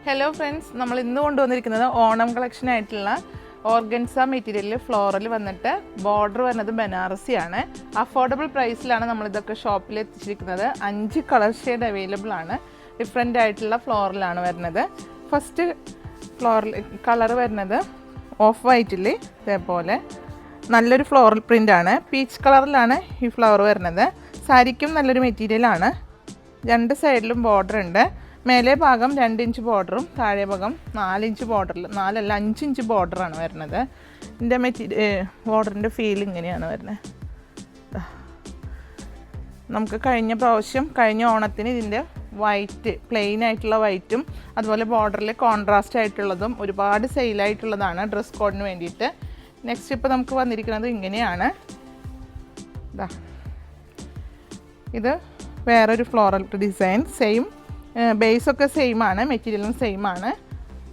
Hello friends, നമ്മൾ ഇന്ന് കൊണ്ടുവന്നിരിക്കുന്നത് ഓണം കളക്ഷൻ ആയിട്ടുള്ള ഓർഗൻസ മെറ്റീരിയലിൽ ഫ്ലോറൽ വന്നിട്ട് ബോർഡർ വരുന്നത് ബനാറസിയാണ്. അഫോർഡബിൾ പ്രൈസിലാണ് നമ്മളിതൊക്കെ ഷോപ്പിൽ എത്തിച്ചിരിക്കുന്നത്. 5 കളർ ഷെയ്ഡ് അവൈലബിൾ ആണ്. ഡിഫറെൻ്റ് ആയിട്ടുള്ള ഫ്ലോറലാണ് വരുന്നത്. ഫസ്റ്റ് ഫ്ലോറൽ കളർ വരുന്നത് ഓഫ് വൈറ്റിൽ ഇതേപോലെ നല്ലൊരു ഫ്ലോറൽ പ്രിൻ്റാണ്. പീച്ച് കളറിലാണ് ഈ ഫ്ലവർ വരുന്നത്. സാരിക്കും നല്ലൊരു മെറ്റീരിയലാണ്. 2 സൈഡിലും ബോർഡർ ഉണ്ട്. മേലെ ഭാഗം 2 ഇഞ്ച് ബോർഡറും താഴെ ഭാഗം 4 ഇഞ്ച് ബോർഡറിൽ 5 ഇഞ്ച് ബോർഡറാണ് വരുന്നത്. ഇതിൻ്റെ ബോർഡറിൻ്റെ ഫീൽ ഇങ്ങനെയാണ് വരുന്നത്. നമുക്ക് കഴിഞ്ഞ ഓണത്തിന് ഇതിൻ്റെ വൈറ്റ് പ്ലെയിൻ ആയിട്ടുള്ള വൈറ്റും അതുപോലെ ബോർഡറിൽ കോൺട്രാസ്റ്റ് ആയിട്ടുള്ളതും ഒരുപാട് സെയിലായിട്ടുള്ളതാണ് ഡ്രസ് കോഡിന് വേണ്ടിയിട്ട്. നെക്സ്റ്റ് ഇപ്പോൾ നമുക്ക് വന്നിരിക്കുന്നത് ഇങ്ങനെയാണ്. ഇത് വേറൊരു ഫ്ലോറൽ ഡിസൈൻ, സെയിം ബേസൊക്കെ സെയിം ആണ്, മെറ്റീരിയലും സെയിം ആണ്.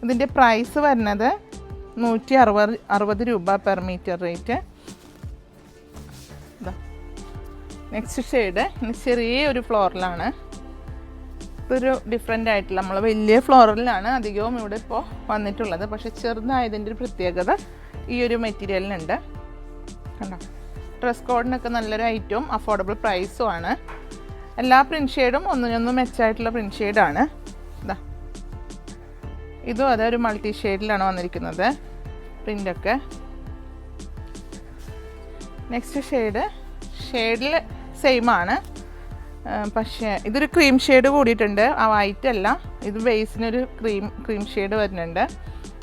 ഇതിൻ്റെ പ്രൈസ് വരുന്നത് 160 രൂപ per metre rate. Next shade ചെറിയൊരു ഫ്ലോറലാണ്. ഇതൊരു ഡിഫറെൻ്റ് ആയിട്ടുള്ള നമ്മൾ വലിയ ഫ്ലോറലാണ് അധികവും ഇവിടെ ഇപ്പോൾ വന്നിട്ടുള്ളത്. പക്ഷേ ചെറുതായതിൻ്റെ ഒരു പ്രത്യേകത ഈ ഒരു മെറ്റീരിയലിനുണ്ട്. കണ്ടോ, ഡ്രസ് കോഡിനൊക്കെ നല്ലൊരു ഐറ്റവും അഫോർഡബിൾ പ്രൈസും ആണ്. എല്ലാ പ്രിൻറ്റ് ഷെയ്ഡും ഒന്നിനൊന്നും മെച്ചായിട്ടുള്ള പ്രിൻറ്റ് ഷെയ്ഡാണ്. ഇതും അതൊരു മൾട്ടി ഷെയ്ഡിലാണ് വന്നിരിക്കുന്നത് പ്രിൻ്റൊക്കെ. നെക്സ്റ്റ് ഷെയ്ഡിൽ സെയിം ആണ്, പക്ഷേ ഇതൊരു ക്രീം ഷെയ്ഡ് കൂടിയിട്ടുണ്ട്. ആ വൈറ്റ് അല്ല, ഇത് ബേസിനൊരു ക്രീം ഷെയ്ഡ് വരുന്നുണ്ട്.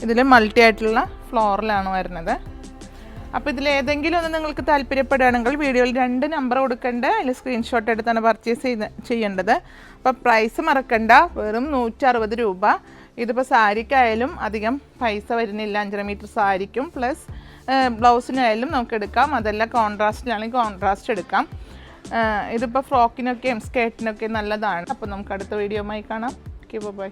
ഇതിൽ മൾട്ടി ആയിട്ടുള്ള ഫ്ലോറലാണ് വരുന്നത്. അപ്പോൾ ഇതിലേതെങ്കിലും ഒന്ന് നിങ്ങൾക്ക് താല്പര്യപ്പെടുകയാണെങ്കിൽ വീഡിയോയിൽ 2 നമ്പർ കൊടുക്കേണ്ട, അതിൽ സ്ക്രീൻഷോട്ട് എടുത്താണ് പർച്ചേസ് ചെയ്യേണ്ടത്. അപ്പോൾ പ്രൈസ് മറക്കണ്ട, വെറും 160 രൂപ. ഇതിപ്പോൾ സാരിക്കായാലും അധികം പൈസ വരുന്നില്ല. 5.5 മീറ്റർ സാരിക്കും പ്ലസ് ബ്ലൗസിനായാലും നമുക്ക് എടുക്കാം. അതെല്ലാം കോൺട്രാസ്റ്റിലാണെങ്കിൽ കോൺട്രാസ്റ്റ് എടുക്കാം. ഇതിപ്പോൾ ഫ്രോക്കിനൊക്കെയും സ്കേർട്ടിനൊക്കെയും നല്ലതാണ്. അപ്പോൾ നമുക്ക് അടുത്ത വീഡിയോയുമായി കാണാം. Okay, by.